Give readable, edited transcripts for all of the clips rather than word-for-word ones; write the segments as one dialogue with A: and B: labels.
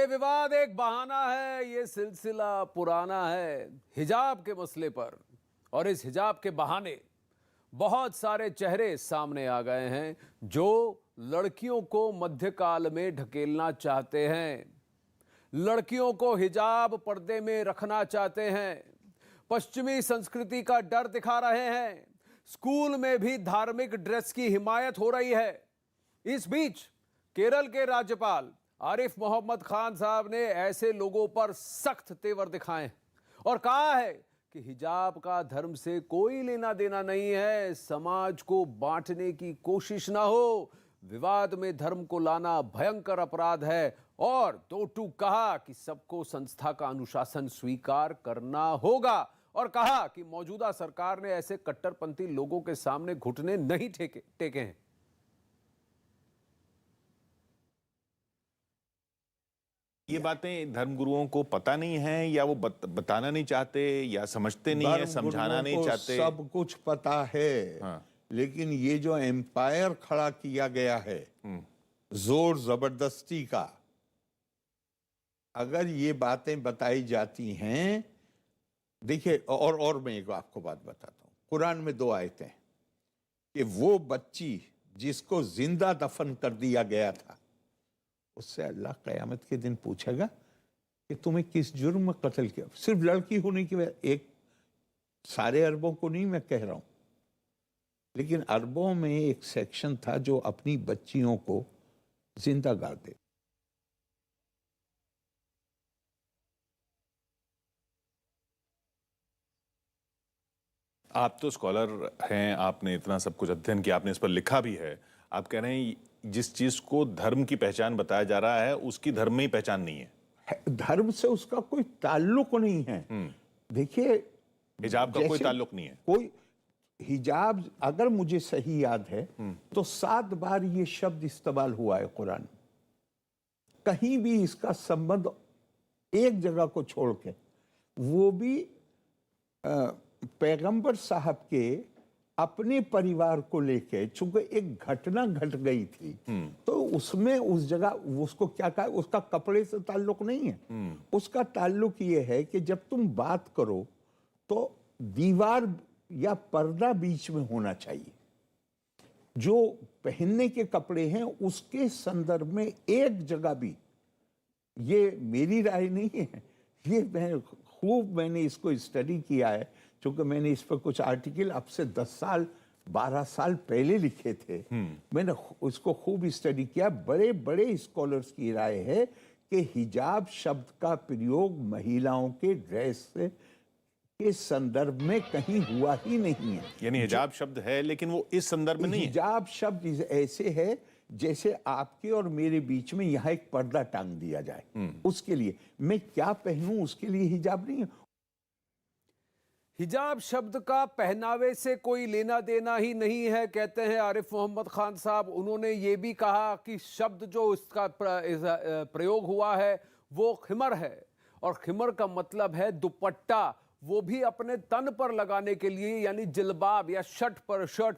A: विवाद एक बहाना है, ये सिलसिला पुराना है हिजाब के मसले पर। और इस हिजाब के बहाने बहुत सारे चेहरे सामने आ गए हैं जो लड़कियों को मध्यकाल में ढकेलना चाहते हैं, लड़कियों को हिजाब पर्दे में रखना चाहते हैं, पश्चिमी संस्कृति का डर दिखा रहे हैं, स्कूल में भी धार्मिक ड्रेस की हिमायत हो रही है। इस बीच केरल के राज्यपाल आरिफ मोहम्मद खान साहब ने ऐसे लोगों पर सख्त तेवर दिखाए और कहा है कि हिजाब का धर्म से कोई लेना देना नहीं है, समाज को बांटने की कोशिश ना हो, विवाद में धर्म को लाना भयंकर अपराध है। और दो टूक कहा कि सबको संस्था का अनुशासन स्वीकार करना होगा और कहा कि मौजूदा सरकार ने ऐसे कट्टरपंथी लोगों के सामने घुटने नहीं टेके हैं।
B: ये बातें धर्मगुरुओं को पता नहीं है या वो बताना नहीं चाहते या समझते नहीं है, समझाना नहीं चाहते?
C: सब कुछ पता है।
B: हाँ।
C: लेकिन ये जो एम्पायर खड़ा किया गया है जोर जबरदस्ती का, अगर ये बातें बताई जाती हैं, देखिए, और मैं एक आपको बात बताता हूँ। कुरान में 2 आयतें कि वो बच्ची जिसको जिंदा दफन कर दिया गया था, उससे अल्लाह क़यामत के दिन पूछेगा कि तुम्हें किस जुर्म में कत्ल किया। सिर्फ लड़की होने की वजह, एक सारे अरबों को नहीं मैं कह रहा हूं, लेकिन अरबों में एक सेक्शन था जो अपनी बच्चियों को जिंदा गाड़ दे।
B: आप तो स्कॉलर हैं, आपने इतना सब कुछ अध्ययन किया, आपने इस पर लिखा भी है। आप कह रहे हैं जिस चीज को धर्म की पहचान बताया जा रहा है उसकी धर्म में ही पहचान नहीं है,
C: धर्म से उसका कोई ताल्लुक नहीं है। देखिए,
B: हिजाब का कोई ताल्लुक नहीं है।
C: कोई हिजाब, अगर मुझे सही याद है तो 7 बार ये शब्द इस्तेमाल हुआ है कुरान में। कहीं भी इसका संबंध एक जगह को छोड़ के, वो भी पैगंबर साहब के अपने परिवार को लेके, चूंकि एक घटना घट गई थी तो उसमें उस जगह उसको क्या कहा, उसका कपड़े से ताल्लुक नहीं है। उसका ताल्लुक ये है कि जब तुम बात करो तो दीवार या पर्दा बीच में होना चाहिए। जो पहनने के कपड़े हैं उसके संदर्भ में एक जगह भी, ये मेरी राय नहीं है, ये मैंने इसको स्टडी किया है, क्योंकि मैंने इस पर कुछ आर्टिकल अब से 10 साल 12 साल पहले लिखे थे। मैंने उसको खूब स्टडी किया। बड़े बड़े स्कॉलर्स की राय है कि हिजाब शब्द का प्रयोग महिलाओं के ड्रेस के संदर्भ में कहीं हुआ ही नहीं है।
B: यानी हिजाब शब्द है लेकिन वो इस संदर्भ में नहीं है।
C: हिजाब शब्द ऐसे है जैसे आपके और मेरे बीच में यहाँ एक पर्दा टांग दिया जाए, उसके लिए मैं क्या पहनूं उसके लिए हिजाब नहीं है।
A: हिजाब शब्द का पहनावे से कोई लेना देना ही नहीं है, कहते हैं आरिफ मोहम्मद खान साहब। उन्होंने ये भी कहा कि शब्द जो इसका प्रयोग हुआ है वो खिमर है, और खिमर का मतलब है दुपट्टा, वो भी अपने तन पर लगाने के लिए, यानी जिल्बाब या शर्ट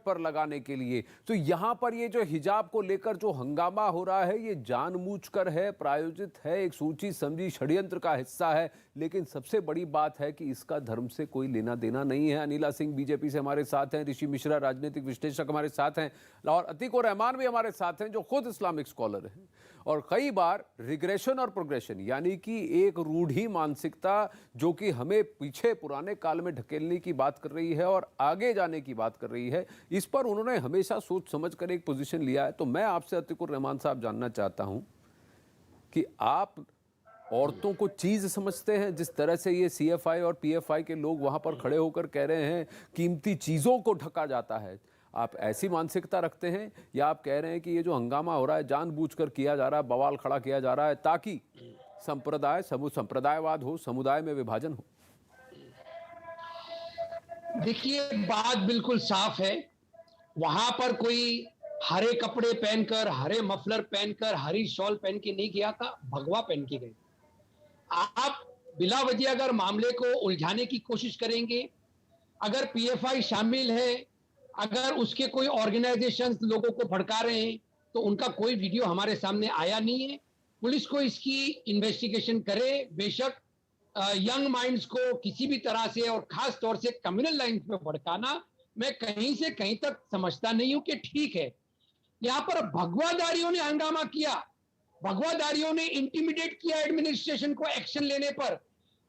A: पर लगाने के लिए। तो यहां पर ये जो हिजाब को लेकर जो हंगामा हो रहा है ये जानबूझकर है, प्रायोजित है, एक सोची समझी षड्यंत्र का हिस्सा है। लेकिन सबसे बड़ी बात है कि इसका धर्म से कोई लेना देना नहीं है। अनिला सिंह बीजेपी से हमारे साथ हैं, ऋषि मिश्रा राजनीतिक विश्लेषक हमारे साथ हैं, और अतीक रहमान भी हमारे साथ हैं जो खुद इस्लामिक स्कॉलर हैं। और कई बार रिग्रेशन और प्रोग्रेशन, यानी कि एक रूढ़ी मानसिकता जो कि हमें पीछे पुराने काल में ढकेलने की बात कर रही है और आगे जाने की बात कर रही है, इस पर उन्होंने हमेशा सोच समझ कर एक पोजीशन लिया है। तो मैं आपसे अतीकुर रहमान साहब जानना चाहता हूं कि आप औरतों को चीज समझते हैं, जिस तरह से ये सीएफआई और पीएफआई के लोग वहां पर खड़े होकर कह रहे हैं कीमती चीजों को ढका जाता है, आप ऐसी मानसिकता रखते हैं, या आप कह रहे हैं कि ये जो हंगामा हो रहा है जानबूझकर किया जा रहा है, बवाल खड़ा किया जा रहा है ताकि संप्रदायवाद हो, समुदाय में विभाजन हो?
D: देखिए, बात बिल्कुल साफ है। वहां पर कोई हरे कपड़े पहनकर, हरे मफलर पहनकर, हरी शॉल पहन के नहीं किया था, भगवा पहन के गए। आप बिला वजह अगर मामले को उलझाने की कोशिश करेंगे, अगर पीएफआई शामिल है, अगर उसके कोई ऑर्गेनाइजेशंस लोगों को भड़का रहे हैं, तो उनका कोई वीडियो हमारे सामने आया नहीं है। पुलिस को इसकी इन्वेस्टिगेशन करे। बेशक यंग माइंड्स को किसी भी तरह से और खास तौर से कम्युनल लाइन पे भड़काना मैं कहीं से कहीं तक समझता नहीं हूं कि ठीक है। यहां पर भगवादारियों ने हंगामा किया, भगवादारियों ने इंटिमिडेट किया एडमिनिस्ट्रेशन को एक्शन लेने पर।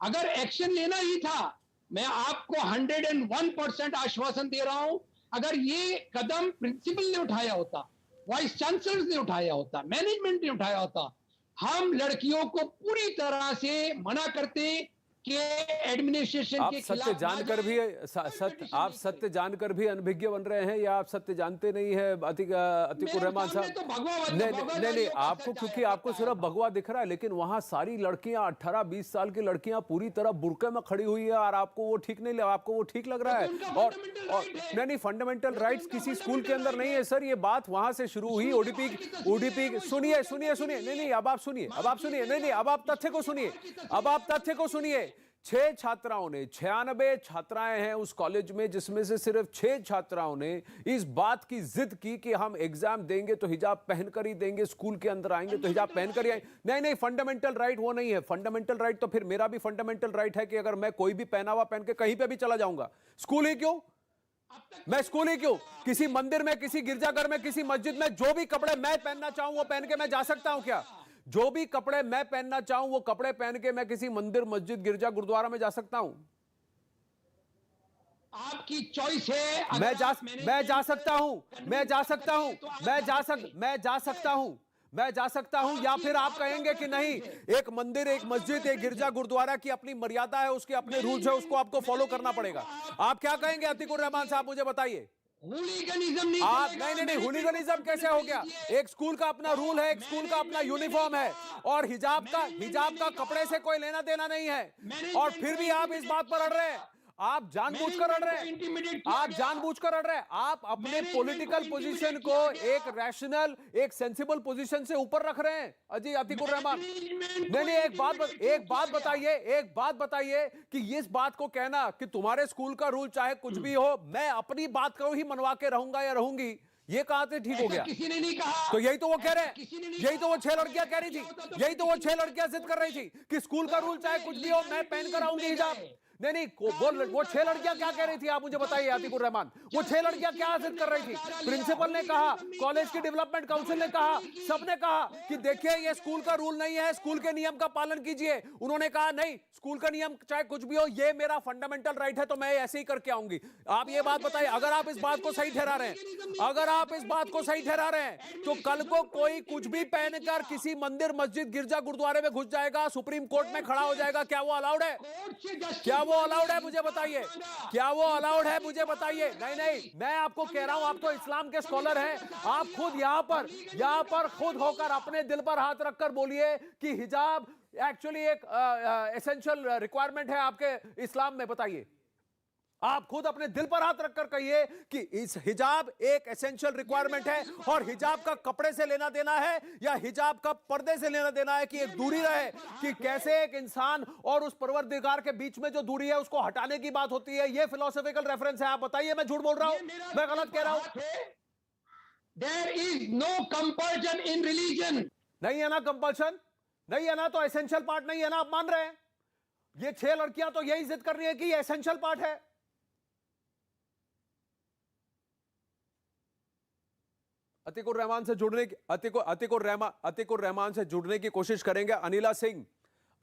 D: अगर एक्शन लेना ही था, मैं आपको 101% आश्वासन दे रहा हूं, अगर ये कदम प्रिंसिपल ने उठाया होता, वाइस चांसलर ने उठाया होता, मैनेजमेंट ने उठाया होता, हम लड़कियों को पूरी तरह से मना करते कि एडमिनिस्ट्रेशन
A: आप
D: के
A: सत्य
D: खिलाफ
A: जानकर भी आप सत्य जानकर भी अनभिज्ञ बन रहे हैं, या आप सत्य जानते नहीं है अतीकुर रहमान साहब?
D: तो भगवा
A: नहीं, आपको, क्योंकि आपको सिर्फ भगवा दिख रहा है, लेकिन वहां सारी लड़कियां 18-20 साल की लड़कियां पूरी तरह बुर्के में खड़ी हुई है, और आपको वो ठीक नहीं, आपको वो ठीक लग रहा है? और नहीं, फंडामेंटल राइट्स किसी स्कूल के अंदर नहीं है सर। ये बात वहां से शुरू हुई, ओडीपी। सुनिए, नहीं, अब आप सुनिए, नहीं, अब आप तथ्य को सुनिए। 6 छात्राओं ने, 96 छात्राएं हैं उस कॉलेज में, जिसमें से सिर्फ 6 छात्राओं ने इस बात की जिद की कि हम एग्जाम देंगे तो हिजाब पहनकर ही देंगे, स्कूल के अंदर आएंगे तो हिजाब पहनकर ही आएंगे। नहीं, फंडामेंटल राइट वो नहीं है। फंडामेंटल राइट तो फिर मेरा भी फंडामेंटल राइट है कि अगर मैं कोई भी पहनावा पहन के कहीं पे भी चला जाऊंगा, स्कूल ही क्यों, मैं स्कूल ही क्यों, किसी मंदिर में, किसी गिरजाघर में, किसी मस्जिद में, जो भी कपड़े मैं पहनना चाहूं वो पहन के मैं जा सकता हूं क्या? जो भी कपड़े मैं पहनना चाहूं वो कपड़े पहन के मैं किसी मंदिर, मस्जिद, गिरजा, गुरुद्वारा में जा सकता हूं?
D: आपकी चॉइस है।
A: मैं जा सकता हूं, या फिर आप कहेंगे कि नहीं, एक मंदिर, एक मस्जिद, एक गिरजा, गुरुद्वारा की अपनी मर्यादा है, उसके अपने रूल्स है, उसको आपको फॉलो करना पड़ेगा। आप क्या कहेंगे अतीकुर रहमान साहब, मुझे बताइए?
D: हुलीगनिज्म नहीं,
A: आप नहीं, हुलीगनिज्म कैसे हो गया? एक स्कूल का अपना रूल है, एक स्कूल का अपना यूनिफॉर्म है, और हिजाब का कपड़े से कोई लेना देना नहीं है, और फिर भी आप इस बात पर अड़ रहे हैं। आप जानबूझकर अड़ रहे हैं। आप अपने पॉलिटिकल पोजीशन को एक रैशनल, एक सेंसिबल पोजीशन से ऊपर रख रहे हैं। अजी अतीकुर रहमान, नहीं, एक बात बताइए कि इस बात को कहना कि तुम्हारे स्कूल का रूल चाहे कुछ भी हो, मैं अपनी बात को ही मनवा के रहूंगा या रहूंगी, ये कहां से ठीक हो गया?
D: किसी ने नहीं कहा।
A: तो यही तो वो कह रहे हैं, यही तो वो 6 लड़कियां कह रही थी, यही तो वो 6 लड़कियां जिद कर रही थी कि स्कूल का रूल चाहे कुछ भी हो, मैं पहन कर आऊंगी हिजाब। नहीं, वो 6 लड़कियां क्या कह रही थी, आप मुझे बताइए अतीकुर रहमान? वो 6 लड़कियां क्या जिद कर रही थी? प्रिंसिपल ने कहा, कॉलेज की डेवलपमेंट काउंसिल ने कहा, सबने कहा कि देखिए ये स्कूल का रूल नहीं है, स्कूल के नियम का पालन कीजिए। उन्होंने कहा नहीं, स्कूल का नियम चाहे कुछ भी हो, ये मेरा फंडामेंटल राइट है, तो मैं ऐसे ही करके आऊंगी। आप ये बात बताइए, अगर आप इस बात को सही ठहरा रहे हैं, तो कल को कोई कुछ भी पहनकर किसी मंदिर, मस्जिद, गिरजा, गुरुद्वारे में घुस जाएगा, सुप्रीम कोर्ट में खड़ा हो जाएगा, क्या वो अलाउड है? क्या वो अलाउड है, मुझे बताइए? क्या वो अलाउड है, मुझे बताइए? नहीं, मैं आपको कह रहा हूं, आप तो इस्लाम के स्कॉलर हैं, आप खुद यहां पर खुद होकर अपने दिल पर हाथ रखकर बोलिए कि हिजाब एक्चुअली एक एसेंशियल रिक्वायरमेंट है आपके इस्लाम में। बताइए, आप खुद अपने दिल पर हाथ रखकर कहिए कि इस हिजाब एक एसेंशियल रिक्वायरमेंट है, और हिजाब का कपड़े से लेना देना है या हिजाब का पर्दे से लेना देना है कि एक दूरी रहे, कि कैसे एक इंसान और उस परवरदिगार के बीच में जो दूरी है उसको हटाने की बात होती है। ये फिलोसॉफिकल रेफरेंस है। आप बताइए, मैं झूठ बोल रहा हूं, मैं गलत कह रहा हूं?
D: There is no compulsion in religion.
A: नहीं है ना कंपल्शन, नहीं है ना, तो एसेंशियल पार्ट नहीं है ना, आप मान रहे हैं? ये 6 लड़कियां तो यही जिद कर रही है कि ये एसेंशियल पार्ट है। अतीकुर रहमान से जुड़ने की कोशिश करेंगे अनिला सिंह।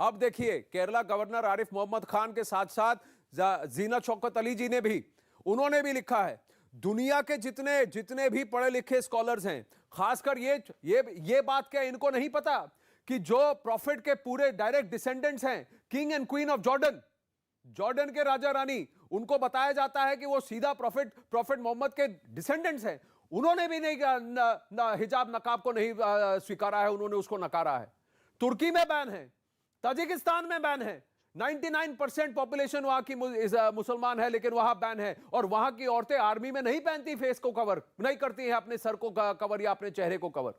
A: अब देखिए, केरला गवर्नर आरिफ मोहम्मद खान के साथ साथ जीना शौकत अली जी ने भी, उन्होंने भी लिखा है, दुनिया के जितने भी पढ़े लिखे स्कॉलर्स हैं, खासकर ये बात क्या इनको नहीं पता कि जो प्रॉफिट के पूरे डायरेक्ट डिसेंडेंट्स हैं, king and queen of Jordan के राजा रानी, उनको बताया जाता है कि वो सीधा प्रॉफिट मोहम्मद के डिसेंडेंट्स हैं। उन्होंने भी नहीं हिजाब नकाब को नहीं स्वीकारा है, उन्होंने उसको नकारा है। तुर्की में बैन है, ताजिकिस्तान में बैन है, 99% पॉपुलेशन वहां की मुसलमान है, लेकिन वहां बैन है। और वहां की औरतें आर्मी में नहीं पहनती, फेस को कवर नहीं करती हैं, अपने सर को कवर या अपने चेहरे को कवर।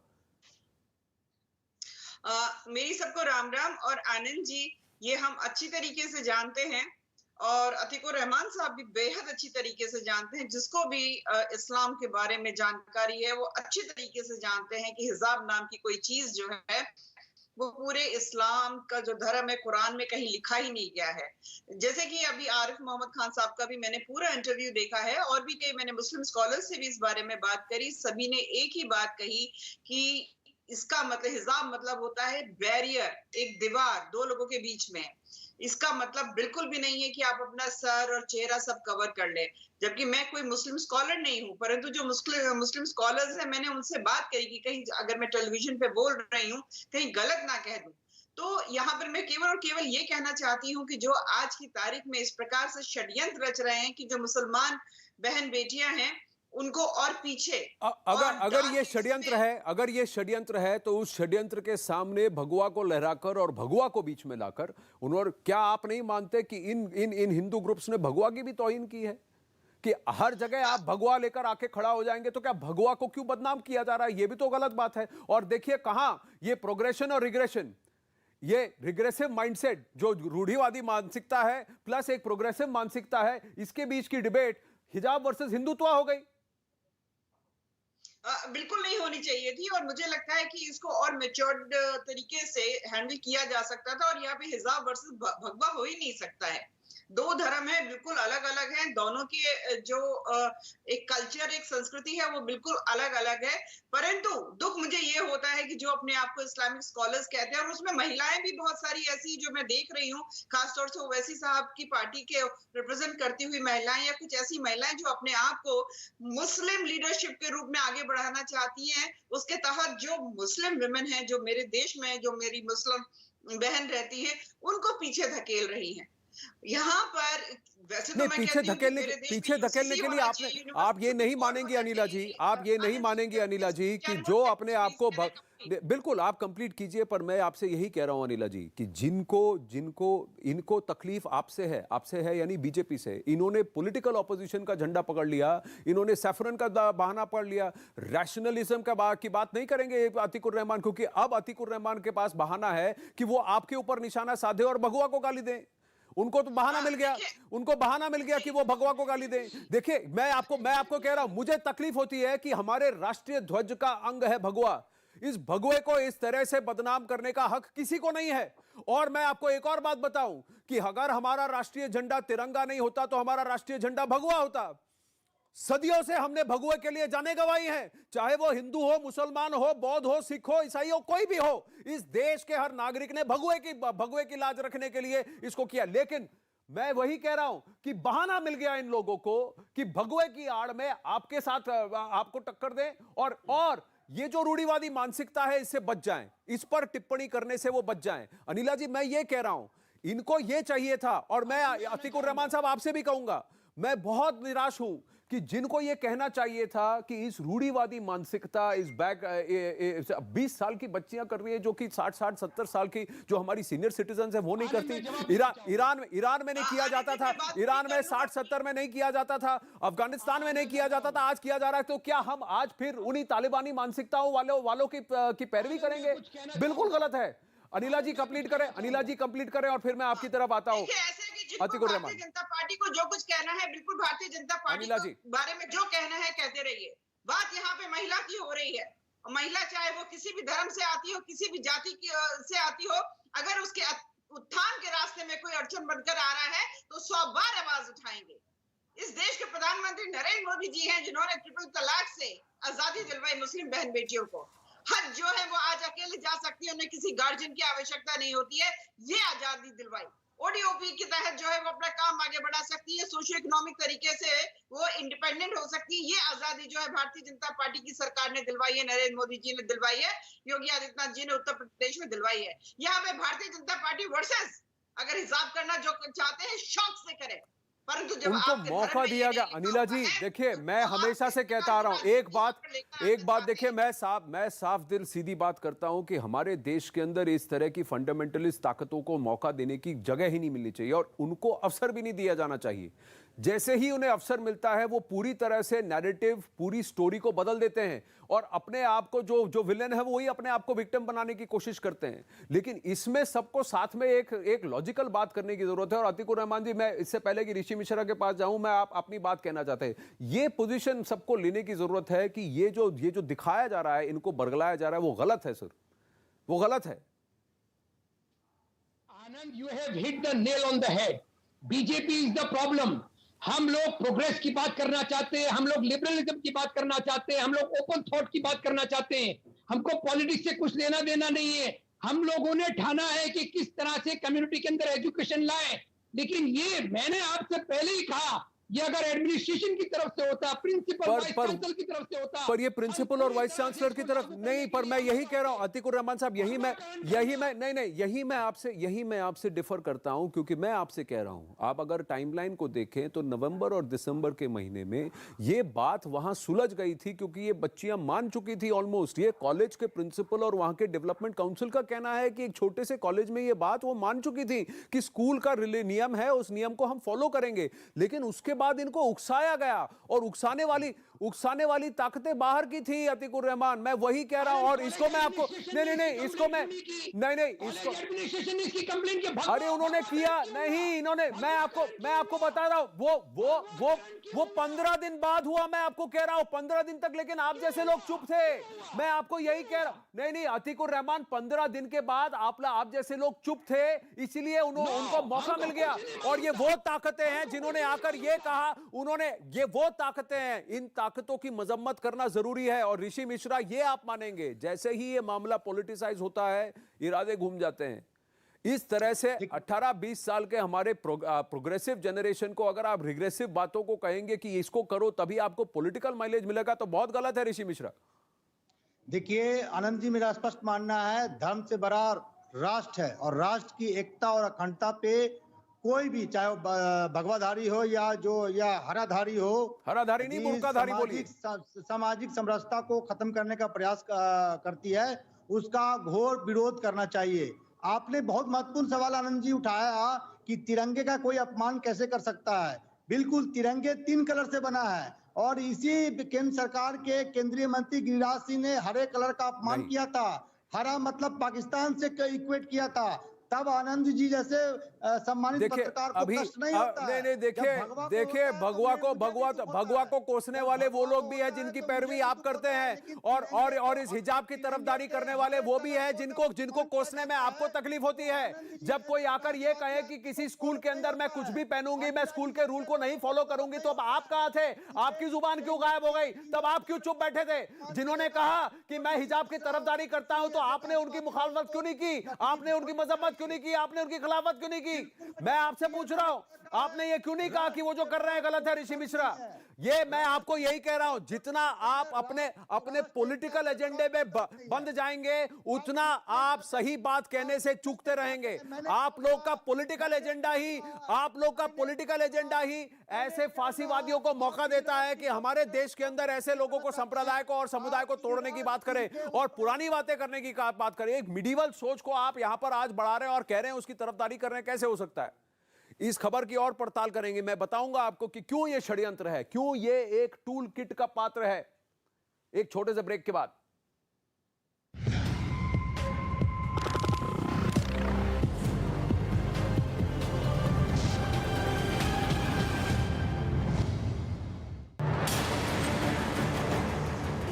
E: मेरी सबको राम राम। और आनंद जी, ये हम अच्छी तरीके से जानते हैं, और अतीकुर रहमान साहब भी बेहद अच्छी तरीके से जानते हैं। जिसको भी इस्लाम के बारे में जानकारी है, वो अच्छी तरीके से जानते हैं कि हिजाब नाम की कोई चीज जो है वो पूरे इस्लाम का जो धर्म है कुरान में कहीं लिखा ही नहीं गया है। जैसे कि अभी आरिफ मोहम्मद खान साहब का भी मैंने पूरा इंटरव्यू देखा है और भी कई मैंने मुस्लिम स्कॉलर्स से भी इस बारे में बात करी, सभी ने एक ही बात कही कि इसका मतलब हिजाब मतलब होता है बैरियर, एक दीवार दो लोगों के बीच में। इसका मतलब बिल्कुल भी नहीं है कि आप अपना सर और चेहरा सब कवर कर ले। जबकि मैं कोई मुस्लिम स्कॉलर नहीं हूं, परंतु जो मुस्लिम स्कॉलर्स हैं मैंने उनसे बात करी कि कहीं अगर मैं टेलीविजन पे बोल रही हूँ कहीं गलत ना कह दूं। तो यहाँ पर मैं केवल और केवल ये कहना चाहती हूँ कि जो आज की तारीख में इस प्रकार से षड्यंत्र रच रहे हैं कि जो मुसलमान बहन बेटियां हैं उनको और पीछे
A: अगर ये षड्यंत्र है तो उस षड्यंत्र के सामने भगवा को लहराकर और भगवा को बीच में लाकर उन्होंने, क्या आप नहीं मानते कि इन हिंदू ग्रुप्स ने भगवा की भी तौहीन की है कि हर जगह आप भगवा लेकर आके खड़ा हो जाएंगे? तो क्या भगवा को क्यों बदनाम किया जा रहा है? ये भी तो गलत बात है। और देखिए कहां ये प्रोग्रेशन और रिग्रेशन, ये रिग्रेसिव माइंडसेट जो रूढ़िवादी मानसिकता है प्लस एक प्रोग्रेसिव मानसिकता है, इसके बीच की डिबेट हिजाब वर्सेस हिंदुत्व हो गई।
E: बिल्कुल नहीं होनी चाहिए थी और मुझे लगता है कि इसको और मेच्योर्ड तरीके से हैंडल किया जा सकता था और यहाँ पे हिजाब वर्सेस भगवा हो ही नहीं सकता है। दो धर्म है, बिल्कुल अलग अलग हैं, दोनों के जो एक कल्चर एक संस्कृति है वो बिल्कुल अलग अलग है। परंतु दुख मुझे ये होता है कि जो अपने आप को इस्लामिक स्कॉलर्स कहते हैं और उसमें महिलाएं भी बहुत सारी ऐसी जो मैं देख रही हूँ, खासतौर से ओवैसी साहब की पार्टी के रिप्रेजेंट करती हुई महिलाएं या कुछ ऐसी महिलाएं जो अपने आप को मुस्लिम लीडरशिप के रूप में आगे बढ़ाना चाहती हैं। उसके तहत जो मुस्लिम विमेन है जो मेरे देश में जो मेरी मुस्लिम बहन रहती है उनको पीछे धकेल रही है। यहाँ पर वैसे तो मैं
A: पीछे धकेलने के लिए आप ये नहीं मानेंगे अनिला जी, आप ये नहीं मानेंगे अनिला जी कि जो अपने आप को बिल्कुल आप कंप्लीट कीजिए, पर मैं आपसे यही कह रहा हूं अनिला जी कि इनको तकलीफ आपसे है यानी बीजेपी से। इन्होंने पॉलिटिकल ऑपोजिशन का झंडा पकड़ लिया, इन्होंने सैफरन का बहाना पकड़ लिया। रैशनलिज्म की बात नहीं करेंगे अतीकुर रहमान, क्योंकि अब अतीकुर रहमान के पास बहाना है कि वो आपके ऊपर निशाना साधे और भगवा को गाली दें। उनको तो बहाना मिल गया कि वो भगवा को गाली दें। देखिए मैं आपको कह रहा हूं, मुझे तकलीफ होती है कि हमारे राष्ट्रीय ध्वज का अंग है भगवा, इस भगवे को इस तरह से बदनाम करने का हक किसी को नहीं है। और मैं आपको एक और बात बताऊं कि अगर हमारा राष्ट्रीय झंडा तिरंगा नहीं होता तो हमारा राष्ट्रीय झंडा भगवा होता। सदियों से हमने भगवे के लिए जाने गंवाई हैं, चाहे वो हिंदू हो, मुसलमान हो, बौद्ध हो, सिख हो, ईसाई हो, कोई भी हो। इस देश के हर नागरिक ने भगवे की लाज रखने के लिए इसको किया। लेकिन मैं वही कह रहा हूं कि बहाना मिल गया इन लोगों को कि भगवे की आड़ में आपके साथ आपको टक्कर दें और ये जो रूढ़िवादी मानसिकता है इससे बच जाएं, इस पर टिप्पणी करने से वो बच जाएं। अनिला जी मैं ये कह रहा हूं, इनको ये चाहिए था। और मैं अतीकुर रहमान साहब आपसे भी कहूंगा, मैं बहुत निराश हूं कि जिनको ये कहना चाहिए था कि इस रूढ़िवादी मानसिकता इस 20 साल की बच्चियां कर रही है जो कि 60-70 साल की जो हमारी सीनियर सिटीजन है वो नहीं करती। ईरान में नहीं किया जाता था, ईरान में 60-70 में नहीं किया जाता था, अफगानिस्तान में नहीं किया जाता था, आज किया जा रहा है। तो क्या हम आज फिर उन्हीं तालिबानी मानसिकताओं वालों की पैरवी करेंगे? बिल्कुल गलत है। अनिला जी कंप्लीट करें और फिर मैं आपकी तरफ आता हूं।
E: भारतीय जनता पार्टी को जो कुछ कहना है बिल्कुल भारतीय जनता पार्टी के बारे में जो कहना है कहते रहिए। बात यहाँ पे महिला की हो रही है। महिला चाहे वो किसी भी धर्म से आती हो, किसी भी जाति से आती हो, अगर उसके उत्थान के रास्ते में कोई अड़चन बनकर आ रहा है तो 100 बार आवाज उठाएंगे। इस देश के प्रधानमंत्री नरेंद्र मोदी जी हैं जिन्होंने ट्रिपल तलाक से आजादी दिलवाई मुस्लिम बहन बेटियों को। हज जो है वो आज अकेले जा सकती है, उन्हें किसी गार्जियन की आवश्यकता नहीं होती है, ये आजादी दिलवाई। ओडीओपी के तहत जो है वो अपना काम आगे बढ़ा सकती है, सोशियो इकोनॉमिक तरीके से वो इंडिपेंडेंट हो सकती है। ये आजादी जो है भारतीय जनता पार्टी की सरकार ने दिलवाई है, नरेंद्र मोदी जी ने दिलवाई है, योगी आदित्यनाथ जी ने उत्तर प्रदेश में दिलवाई है। यहाँ पे भारतीय जनता पार्टी वर्सेस अगर हिसाब करना जो चाहते हैं शौक से करें, परंतु जब
A: उनको मौका दिया गया। अनिला जी देखिए मैं हमेशा से कहता आ रहा हूं एक बात देखिए, मैं साफ दिल सीधी बात करता हूं कि हमारे देश के अंदर इस तरह की फंडामेंटलिस्ट ताकतों को मौका देने की जगह ही नहीं मिलनी चाहिए और उनको अवसर भी नहीं दिया जाना चाहिए। जैसे ही उन्हें अवसर मिलता है वो पूरी तरह से नैरेटिव, पूरी स्टोरी को बदल देते हैं और अपने आप को जो विलेन है वही अपने आप को विक्टिम बनाने की कोशिश करते हैं। लेकिन इसमें सबको साथ में एक लॉजिकल बात करने की जरूरत है। और अतीकुर रहमान जी, मैं इससे पहले कि ऋषि मिश्रा के पास जाऊं, मैं आप अपनी बात कहना चाहते हैं, ये पोजीशन सबको लेने की जरूरत है कि ये जो दिखाया जा रहा है, इनको बरगलाया जा रहा है, वो गलत है सर, वो गलत है।
D: Anand, you have hit the nail on the head. BJP is the problem. हम लोग प्रोग्रेस की बात करना चाहते हैं, हम लोग लिबरलिज्म की बात करना चाहते हैं, हम लोग ओपन थॉट की बात करना चाहते हैं। हमको पॉलिटिक्स से कुछ लेना देना नहीं है। हम लोगों ने ठाना है कि किस तरह से कम्युनिटी के अंदर एजुकेशन लाए। लेकिन ये मैंने आपसे पहले ही कहा, ये अगर एडमिनिस्ट्रेशन की तरफ से होता, प्रिंसिपल वाइस चांसलर की तरफ से होता,
A: पर ये प्रिंसिपल और वाइस चांसलर की तरफ नहीं। पर मैं यही कह रहा हूं अतीकुर रहमान साहब, यही मैं आपसे डिफर करता हूं, क्योंकि मैं आपसे कह रहा हूं, आप अगर टाइमलाइन को देखें तो नवंबर और दिसंबर के महीने में ये बात वहां सुलझ गई थी, क्योंकि ये बच्चियां मान चुकी थी ऑलमोस्ट। ये कॉलेज के प्रिंसिपल और वहां के डेवलपमेंट काउंसिल का कहना है कि एक छोटे से कॉलेज में ये बात वो मान चुकी थी कि स्कूल का नियम है, उस नियम को हम फॉलो करेंगे। लेकिन उसके बाद इनको उकसाया गया, और उकसाने वाली ताकतें बाहर की थी अतीकुर रहमान। मैं वही कह रहा हूं। और इसको मैं आपको अरे उन्होंने किया नहीं, मैं आपको बता रहा हूं, वो 15 दिन बाद हुआ। मैं आपको कह रहा हूं 15 दिन तक, लेकिन आप जैसे लोग चुप थे। मैं आपको यही कह रहा हूं। नहीं अतीकुर रहमान, 15 दिन के बाद आप जैसे लोग चुप थे, इसीलिए उनको मौका मिल गया। और ये वो ताकतें हैं जिन्होंने आकर ये कहा, ये वो ताकतें हैं। इन ताकतों की मजम्मत करना जरूरी है। और ऋषि मिश्रा, ये आप मानेंगे, जैसे ही ये मामला पॉलिटिसाइज होता है, इरादे घूम जाते हैं। इस तरह से 18-20 साल के हमारे प्रोग्रेसिव जनरेशन को अगर आप रिग्रेसिव बातों को कहेंगे कि इसको करो तभी आपको पॉलिटिकल माइलेज मिलेगा, तो बहुत गलत है ऋषि मिश्रा।
F: देखिए आनंद जी, मेरा स्पष्ट मानना है, धर्म से बड़ा राष्ट्र है, और राष्ट्र की एकता और अखंडता पे कोई भी, चाहे वो भगवाधारी हो या हराधारी हो,
A: हराधारी नहीं, मूर्खाधारी बोलिए,
F: सामाजिक समरसता को खत्म करने का प्रयास करती है, उसका घोर विरोध करना चाहिए। आपने बहुत महत्वपूर्ण सवाल आनंद जी उठाया कि तिरंगे का कोई अपमान कैसे कर सकता है। बिल्कुल, तिरंगे 3 कलर से बना है, और इसी केंद्र सरकार के केंद्रीय मंत्री गिरिराज सिंह ने हरे कलर का अपमान किया था। हरा मतलब पाकिस्तान से इक्वेट किया था। तब आनंद जी जैसे सम्मानित पत्रकार को कष्ट नहीं होता है।
A: नहीं, देखिए भगवा को कोसने वाले वो लोग भी हैं जिनकी पैरवी आप करते हैं, और इस हिजाब की तरफदारी करने वाले वो भी हैं जिनको कोसने में आपको तकलीफ होती है। जब कोई आकर ये कहे कि किसी स्कूल के अंदर मैं कुछ भी पहनूंगी, मैं स्कूल के रूल को नहीं फॉलो करूंगी, तो अब आप कहां थे? आपकी जुबान क्यों गायब हो गई? तब आप क्यों चुप बैठे थे? जिन्होंने कहा कि मैं हिजाब की तरफदारी करता हूं, तो आपने उनकी मुखालफत क्यों नहीं की? आपने उनकी मजम्मत क्यों नहीं की? आपने उनकी खिलाफत क्यों नहीं की? मैं आपसे पूछ रहा हूं, आपने ये क्यों नहीं कहा कि वो जो कर रहे हैं गलत है? ऋषि मिश्रा, ये मैं आपको यही कह रहा हूं, जितना आप अपने पॉलिटिकल एजेंडे में बंद जाएंगे, उतना आप सही बात कहने से चूकते रहेंगे। आप लोग का पॉलिटिकल एजेंडा ही ऐसे फांसीवादियों को मौका देता है कि हमारे देश के अंदर ऐसे लोगों को, संप्रदाय को और समुदाय को तोड़ने की बात करें और पुरानी बातें करने की बात करें। एक मिडिवल सोच को आप यहां पर आज बढ़ा रहे हैं और कह रहे हैं उसकी तरफदारी कर रहे हैं, कैसे हो सकता है? इस खबर की और पड़ताल करेंगे, मैं बताऊंगा आपको कि क्यों यह षड्यंत्र है, क्यों यह एक टूल किट का पात्र है। एक छोटे से ब्रेक के बाद।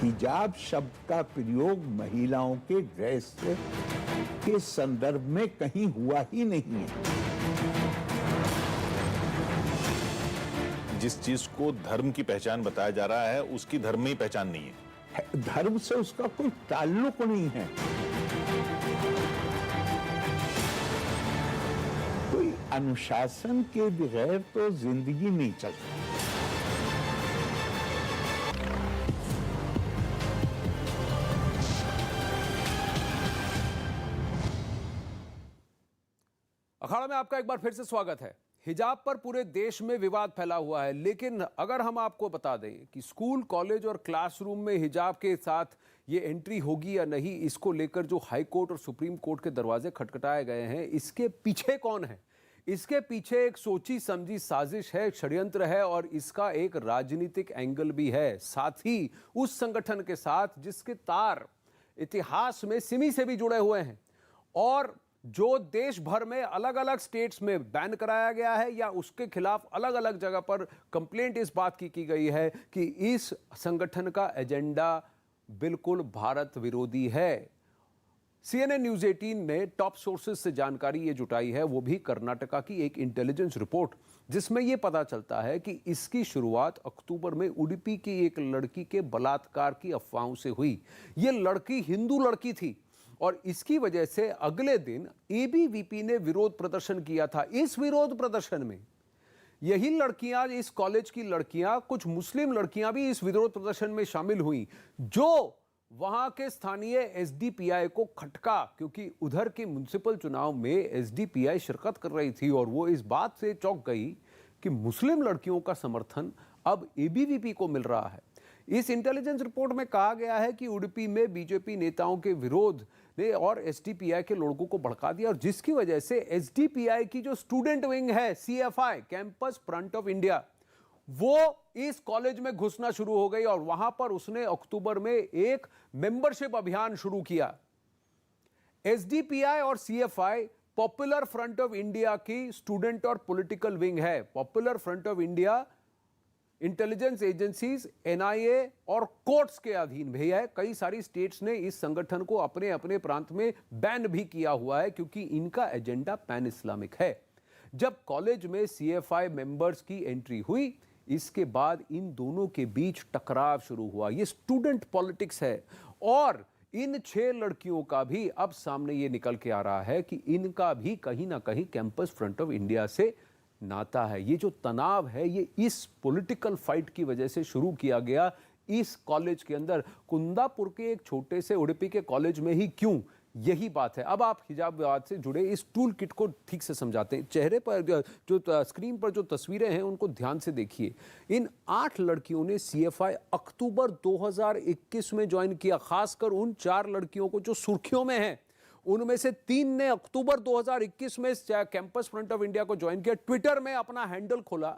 C: हिजाब शब्द का प्रयोग महिलाओं के ड्रेस के संदर्भ में कहीं हुआ ही नहीं है।
B: जिस चीज को धर्म की पहचान बताया जा रहा है, उसकी धर्म में ही पहचान नहीं है।
C: धर्म से उसका कोई ताल्लुक नहीं है। कोई अनुशासन के बगैर तो जिंदगी नहीं चल सकती।
A: अखाड़ा में आपका एक बार फिर से स्वागत है। हिजाब पर पूरे देश में विवाद फैला हुआ है, लेकिन अगर हम आपको बता दें कि स्कूल, कॉलेज और क्लासरूम में हिजाब के साथ ये एंट्री होगी या नहीं, इसको लेकर जो हाई कोर्ट और सुप्रीम कोर्ट के दरवाजे खटखटाए गए हैं, इसके पीछे कौन है? इसके पीछे एक सोची समझी साजिश है, षड्यंत्र है, और इसका एक राजनीतिक एंगल भी है, साथ ही उस संगठन के साथ जिसके तार इतिहास में सिमी से भी जुड़े हुए हैं, और जो देश भर में अलग अलग स्टेट्स में बैन कराया गया है या उसके खिलाफ अलग अलग जगह पर कंप्लेंट इस बात की गई है कि इस संगठन का एजेंडा बिल्कुल भारत विरोधी है। CNN न्यूज 18 ने टॉप सोर्सेज से जानकारी ये जुटाई है, वो भी कर्नाटका की एक इंटेलिजेंस रिपोर्ट, जिसमें यह पता चलता है कि इसकी शुरुआत अक्टूबर में उडुपी की एक लड़की के बलात्कार की अफवाहों से हुई। ये लड़की हिंदू लड़की थी और इसकी वजह से अगले दिन एबीवीपी ने विरोध प्रदर्शन किया था। इस विरोध प्रदर्शन में यही लड़कियां, इस कॉलेज की लड़कियां, कुछ मुस्लिम लड़कियां भी इस विरोध प्रदर्शन में शामिल हुई, जो वहां के स्थानीय एसडीपीआई को खटका, क्योंकि उधर के म्युनिसिपल चुनाव में एसडीपीआई शिरकत कर रही थी और वो इस बात से चौंक गई कि मुस्लिम लड़कियों का समर्थन अब एबीवीपी को मिल रहा है। इस इंटेलिजेंस रिपोर्ट में कहा गया है कि उडुपी में बीजेपी नेताओं के विरोध ने और एसडीपीआई के लोगों को भड़का दिया और जिसकी वजह से एसडीपीआई की जो स्टूडेंट विंग है, CFI, campus front of India, वो इस कॉलेज में घुसना शुरू हो गई और वहां पर उसने अक्टूबर में एक मेंबरशिप अभियान शुरू किया। एसडीपीआई और CFI popular front of India की स्टूडेंट और पॉलिटिकल विंग है। Popular front of India intelligence agencies, NIA और कोर्ट्स के अधीन भी है। कई सारी स्टेट्स ने इस संगठन को अपने अपने प्रांत में बैन भी किया हुआ है, क्योंकि इनका एजेंडा पैन इस्लामिक है। जब कॉलेज में सीएफआई मेंबर्स की एंट्री हुई, इसके बाद इन दोनों के बीच टकराव शुरू हुआ। ये स्टूडेंट पॉलिटिक्स है और इन 6 लड़कियों का भी अब सामने ये निकल के आ रहा है कि इनका भी कहीं ना कहीं कैंपस फ्रंट ऑफ इंडिया से नाता है। ये जो तनाव है, ये इस पॉलिटिकल फाइट की वजह से शुरू किया गया इस कॉलेज के अंदर। कुंदापुर के एक छोटे से उडुपी के कॉलेज में ही क्यों, यही बात है। अब आप हिजाब विवाद से जुड़े इस टूल किट को ठीक से समझाते हैं। चेहरे पर जो स्क्रीन पर जो तस्वीरें हैं उनको ध्यान से देखिए। इन 8 लड़कियों ने सीएफआई अक्टूबर 2021 में ज्वाइन किया। खासकर उन 4 लड़कियों को जो सुर्खियों में हैं, उनमें से 3 ने अक्टूबर 2021 में कैंपस फ्रंट ऑफ इंडिया को ज्वाइन किया। ट्विटर में अपना हैंडल खोला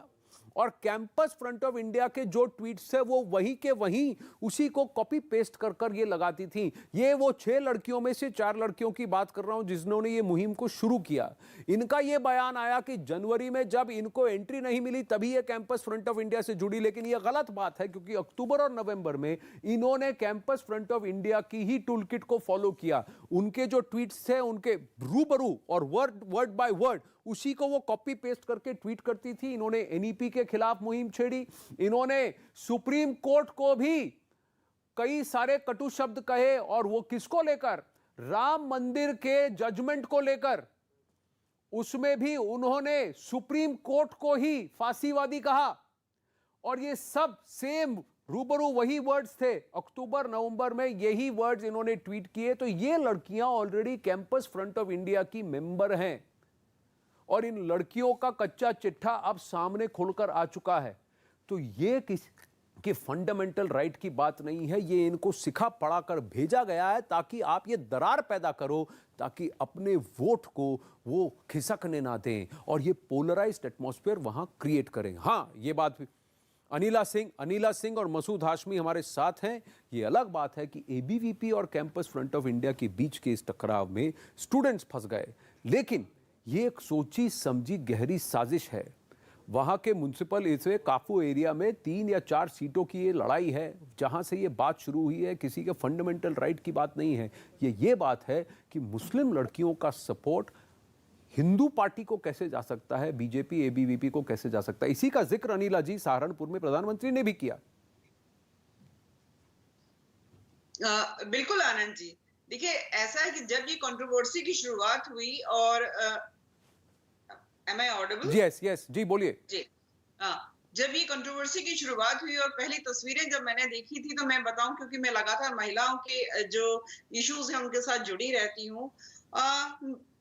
A: और कैंपस फ्रंट ऑफ इंडिया के जो ट्वीट्स है वो वहीं के वहीं उसी को कॉपी पेस्ट कर कर ये लगाती थी। ये वो 6 लड़कियों में से 4 लड़कियों की बात कर रहा हूं जिन्होंने ये मुहिम को शुरू किया। इनका ये बयान आया कि जनवरी में जब इनको एंट्री नहीं मिली तभी ये कैंपस फ्रंट ऑफ इंडिया से जुड़ी, लेकिन ये गलत बात है, क्योंकि अक्टूबर और नवंबर में इन्होंने कैंपस फ्रंट ऑफ इंडिया की ही टूल किट को फॉलो किया। उनके जो ट्वीट्स थे उनके रूबरू और वर्ड बाय वर्ड उसी को वो कॉपी पेस्ट करके ट्वीट करती थी। इन्होंने एनईपी के खिलाफ मुहिम छेड़ी। इन्होंने सुप्रीम कोर्ट को भी कई सारे कटु शब्द कहे और वो किसको लेकर, राम मंदिर के जजमेंट को लेकर। उसमें भी उन्होंने सुप्रीम कोर्ट को ही फांसीवादी कहा और ये सब सेम रूबरू वही वर्ड्स थे। अक्टूबर नवंबर में यही वर्ड्स इन्होंने ट्वीट किए। तो ये लड़कियां already campus front of India की मेंबर हैं और इन लड़कियों का कच्चा चिट्ठा अब सामने खुलकर आ चुका है। तो ये कि फंडामेंटल राइट की बात नहीं है, ये इनको सिखा पढ़ा कर भेजा गया है ताकि आप ये दरार पैदा करो, ताकि अपने वोट को वो खिसकने ना दें और ये पोलराइज्ड एटमॉस्फेयर वहां क्रिएट करें। हाँ, ये बात अनिला सिंह और मसूद हाशमी हमारे साथ हैं। ये अलग बात है कि एबीवीपी और कैंपस फ्रंट ऑफ इंडिया के बीच के इस टकराव में स्टूडेंट्स फंस गए, लेकिन ये एक सोची समझी गहरी साजिश है। वहां के म्युनिसिपल इसवे काफू एरिया में 3 या 4 सीटों की ये लड़ाई है, जहां से ये बात शुरू हुई है। किसी के फंडामेंटल राइट की बात नहीं है, ये बात है कि मुस्लिम लड़कियों का सपोर्ट हिंदू पार्टी को कैसे जा सकता है, बीजेपी एबीवीपी को कैसे जा सकता है। इसी का जिक्र अनिला जी सहारनपुर में प्रधानमंत्री ने भी किया।
E: बिल्कुल आनंद जी, देखिए ऐसा है कि जब ये कंट्रोवर्सी की शुरुआत हुई और एम आई ऑडिबल?
A: यस जी बोलिए
E: जी। जब ये कंट्रोवर्सी की शुरुआत हुई और पहली तस्वीरें जब मैंने देखी थी, तो मैं बताऊं क्योंकि मैं लगातार महिलाओं के जो इश्यूज हैं उनके साथ जुड़ी रहती हूँ,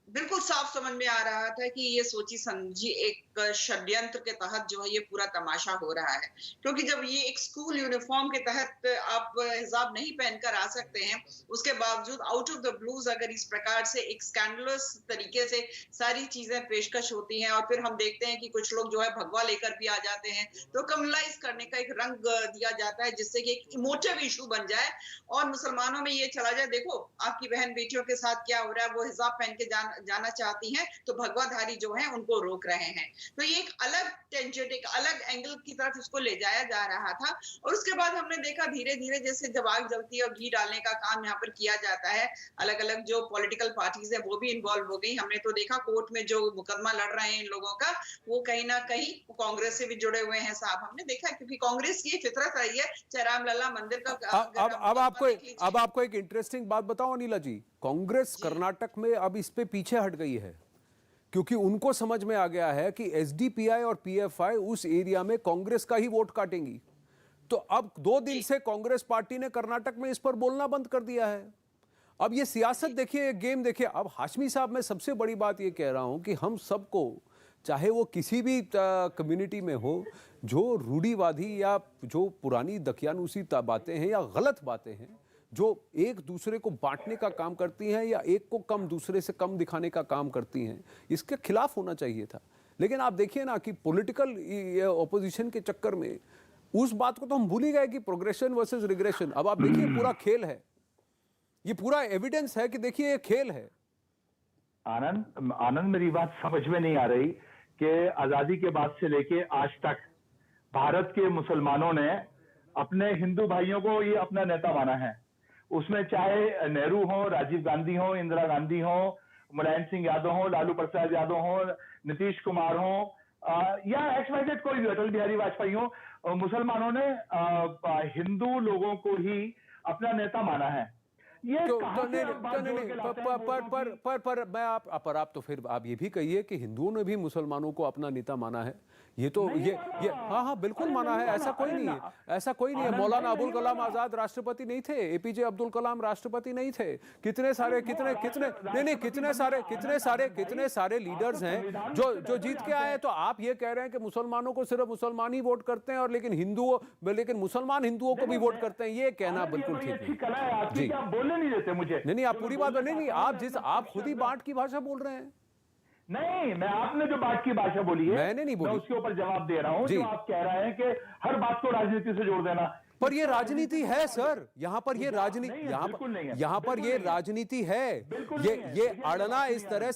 E: बिल्कुल साफ समझ में आ रहा था कि ये सोची समझी एक षड्यंत्र के तहत जो है ये पूरा तमाशा हो रहा है। क्योंकि जब ये एक स्कूल यूनिफॉर्म के तहत आप हिजाब नहीं पहनकर आ सकते हैं, उसके बावजूद आउट ऑफ द ब्लूज अगर इस प्रकार से एक स्कैंडलस तरीके से सारी चीजें पेशकश होती हैं और फिर हम देखते हैं कि कुछ लोग जो है भगवा लेकर भी आ जाते हैं, तो कमलाइज करने का एक रंग दिया जाता है जिससे कि एक इमोटिव इशू बन जाए और मुसलमानों में ये चला जाए, देखो आपकी बहन बेटियों के साथ क्या हो रहा है, वो हिजाब पहन के जाना चाहती हैं, तो भगवाधारी जो हैं उनको रोक रहे हैं। तो ये एक अलग टेंजेंट, एक अलग एंगल की तरफ इसको ले जाया जा रहा था। और उसके बाद हमने देखा धीरे धीरे जैसे जब आग जलती है और घी डालने का काम यहाँ पर किया जाता है, अलग अलग जो पॉलिटिकल पार्टीज है वो भी इन्वॉल्व हो गई। हमने तो देखा कोर्ट में जो मुकदमा लड़ रहे हैं इन लोगों का, वो कहीं ना कहीं कांग्रेस से भी जुड़े हुए हैं साहब, हमने देखा, क्योंकि कांग्रेस की फितरत रही है। चाहे रामलला मंदिर का
A: अब आपको एक इंटरेस्टिंग बात बताओ अनिला जी, कांग्रेस कर्नाटक में अब इस पे पीछे हट गई है, क्योंकि उनको समझ में आ गया है कि एसडीपीआई और पीएफआई उस एरिया में कांग्रेस का ही वोट काटेंगी। तो अब 2 दिन से कांग्रेस पार्टी ने कर्नाटक में इस पर बोलना बंद कर दिया है। अब ये सियासत देखिए, गेम देखिए। अब हाशमी साहब, मैं सबसे बड़ी बात ये कह रहा हूं कि हम सबको, चाहे वो किसी भी कम्युनिटी में हो, जो रूढ़िवादी या जो पुरानी दकियानूसी बातें हैं या गलत बातें हैं जो एक दूसरे को बांटने का काम करती हैं या एक को कम दूसरे से कम दिखाने का काम करती हैं, इसके खिलाफ होना चाहिए था। लेकिन आप देखिए ना कि पॉलिटिकल ऑपोजिशन के चक्कर में उस बात को तो हम भूल ही गए कि प्रोग्रेशन वर्सेस रिग्रेशन। अब आप देखिए पूरा खेल है, ये पूरा एविडेंस है कि देखिए ये खेल है।
G: आनंद मेरी बात समझ में नहीं आ रही कि आजादी के बाद से लेके आज तक भारत के मुसलमानों ने अपने हिंदू भाइयों को ये अपना नेता माना है। उसमें चाहे नेहरू हो, राजीव गांधी हो, इंदिरा गांधी हो, मुलायम सिंह यादव हो, लालू प्रसाद यादव हो, नीतीश कुमार हो, या XYZ कोई भी, अटल बिहारी वाजपेयी हो, मुसलमानों ने हिंदू लोगों को ही अपना नेता माना है। ये आप तो फिर
A: आप ये भी कहिए कि हिंदुओं ने भी मुसलमानों को अपना नेता माना है। ये तो ये हाँ बिल्कुल माना है, ऐसा कोई नहीं है, ऐसा कोई नहीं है। मौलाना अबुल कलाम आजाद राष्ट्रपति नहीं थे, एपीजे अब्दुल कलाम राष्ट्रपति नहीं थे। कितने सारे लीडर्स हैं जो जीत के आए। तो आप ये कह रहे हैं कि मुसलमानों को सिर्फ मुसलमान ही वोट करते हैं और लेकिन मुसलमान हिंदुओं को भी वोट करते हैं, ये कहना बिल्कुल ठीक नहीं जी।
G: नहीं देते मुझे।
A: नहीं आप पूरी बात नहीं, आप खुद ही बांट की भाषा बोल रहे हैं।
G: नहीं, मैं आपने जो बात की भाषा बोली है
A: मैंने नहीं बोली,
G: मैं उसके ऊपर जवाब दे रहा हूं। जो आप कह रहे हैं कि हर बात को राजनीति से जोड़ देना,
A: पर ये राजनीति है सर। यहाँ पर ये राजनीति, यहाँ पर ये राजनीति है। ये अड़ना, इस तरह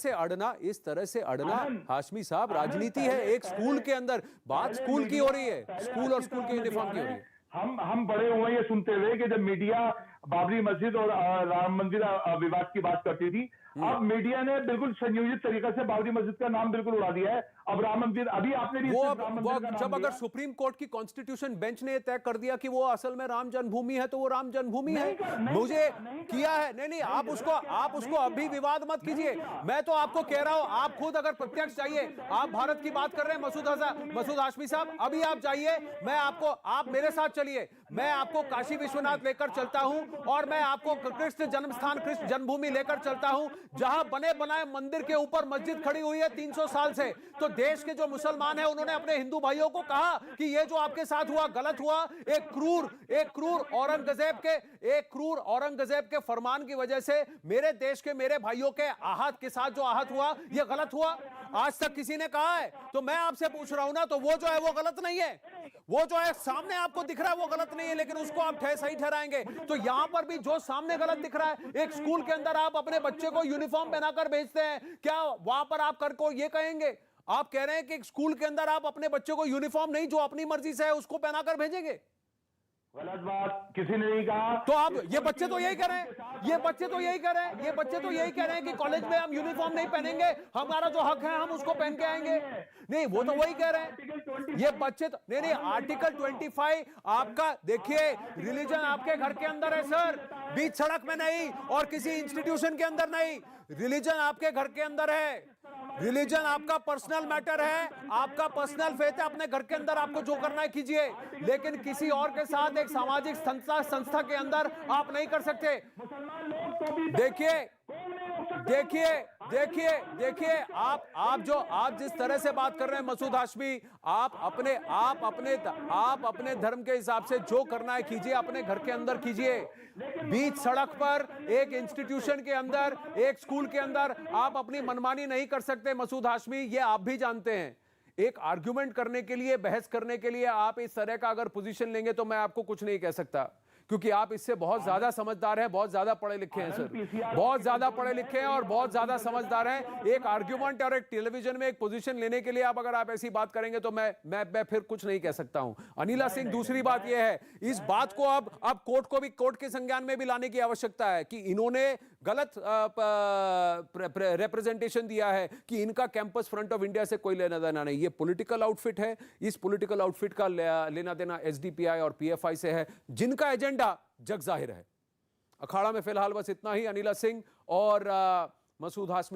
A: से अड़ना हाशमी साहब, राजनीति है। एक स्कूल के अंदर बात स्कूल की हो रही है, स्कूल और स्कूल के यूनिफॉर्म की हो रही है।
G: हम बड़े हुए ये सुनते हुए कि जब मीडिया बाबरी मस्जिद और राम मंदिर विवाद की बात करती थी, अब मीडिया ने बिल्कुल संयोजित तरीके से बाबरी मस्जिद का नाम बिल्कुल उड़ा दिया है। अब राम मंदिर, अभी आपने भी
A: जब अगर सुप्रीम कोर्ट की कॉन्स्टिट्यूशन बेंच ने तय कर दिया कि वो असल में राम जन्मभूमि है, तो वो राम जन्मभूमि है। मुझे किया है नहीं, आप उसको अभी विवाद मत कीजिए। मैं तो आपको कह रहा हूं, आप खुद अगर प्रत्यक्ष चाहिए, आप भारत की बात कर रहे हैं मसूद हाशमी साहब, अभी आप जाइए, आप मेरे साथ चलिए, मैं आपको काशी विश्वनाथ लेकर चलता हूं और मैं आपको कृष्ण जन्मस्थान, कृष्ण जन्मभूमि लेकर चलता हूं, जहां बने बनाए मंदिर के ऊपर मस्जिद खड़ी हुई है 300 साल से। तो देश के जो मुसलमान हैं, उन्होंने अपने हिंदू भाइयों को कहा कि ये जो आपके साथ हुआ गलत हुआ। एक क्रूर औरंगजेब के फरमान की वजह से मेरे देश के, मेरे भाइयों के आहत के साथ जो आहत हुआ, ये गलत हुआ। आज तक किसी ने कहा है? तो मैं आपसे पूछ रहा हूं ना, तो वो जो है वो गलत नहीं है, वो जो है सामने आपको दिख रहा है वो गलत नहीं है, लेकिन उसको आप सही ठहराएंगे। तो यहां पर भी जो सामने गलत दिख रहा है, एक स्कूल के अंदर आप अपने बच्चे को यूनिफॉर्म पहनाकर भेजते हैं, क्या वहां पर आप कर को ये कहेंगे? आप कह रहे हैं कि एक स्कूल के अंदर आप अपने बच्चे को यूनिफॉर्म नहीं, जो अपनी मर्जी से है उसको पहनाकर भेजेंगे?
G: गलत बात किसी ने नहीं कहा।
A: तो आप, ये बच्चे तो यही कह रहे हैं, ये बच्चे तो यही कह रहे हैं कि कॉलेज में हम यूनिफॉर्म नहीं पहनेंगे, हमारा जो हक है हम उसको पहन के आएंगे। नहीं, वो तो वही कह रहे हैं। ये बच्चे तो नहीं, आर्टिकल 25 आपका, देखिए रिलीजन आपके घर के अंदर है सर, बीच सड़क में नहीं और किसी इंस्टीट्यूशन के अंदर नहीं। रिलीजन आपके घर के अंदर है, रिलीजन आपका पर्सनल मैटर है, आपका पर्सनल फेथ है, अपने घर के अंदर आपको जो करना है कीजिए, लेकिन किसी और के साथ एक सामाजिक संस्था के अंदर आप नहीं कर सकते। देखिए आप जिस तरह से बात कर रहे हैं मसूद हाशमी, आप अपने धर्म के हिसाब से जो करना है कीजिए, अपने घर के अंदर कीजिए। बीच सड़क पर, एक इंस्टीट्यूशन के अंदर, एक स्कूल के अंदर आप अपनी मनमानी नहीं कर सकते मसूद हाशमी, ये आप भी जानते हैं। एक आर्गुमेंट करने के लिए, बहस करने के लिए आप इस तरह का अगर पोजीशन लेंगे तो मैं आपको कुछ नहीं कह सकता, क्योंकि आप इससे बहुत ज्यादा समझदार हैं, बहुत ज्यादा पढ़े लिखे हैं सर, बहुत ज्यादा पढ़े लिखे हैं और बहुत ज्यादा समझदार हैं। एक आर्ग्यूमेंट और एक टेलीविजन में एक पोजीशन लेने के लिए आप अगर आप ऐसी बात करेंगे तो मैं फिर कुछ नहीं कह सकता हूं। अनिला सिंह, दूसरी बात यह है, इस बात को अब कोर्ट के संज्ञान में भी लाने की आवश्यकता है कि इन्होंने गलत रिप्रेजेंटेशन दिया है कि इनका कैंपस फ्रंट ऑफ इंडिया से कोई लेना देना नहीं। ये पॉलिटिकल आउटफिट है, इस पॉलिटिकल आउटफिट का लेना देना एसडीपीआई और पीएफआई से है, जिनका एजेंडा जग जाहिर है। अखाड़ा में फिलहाल बस इतना ही। अनिला सिंह और मसूद हाशमी।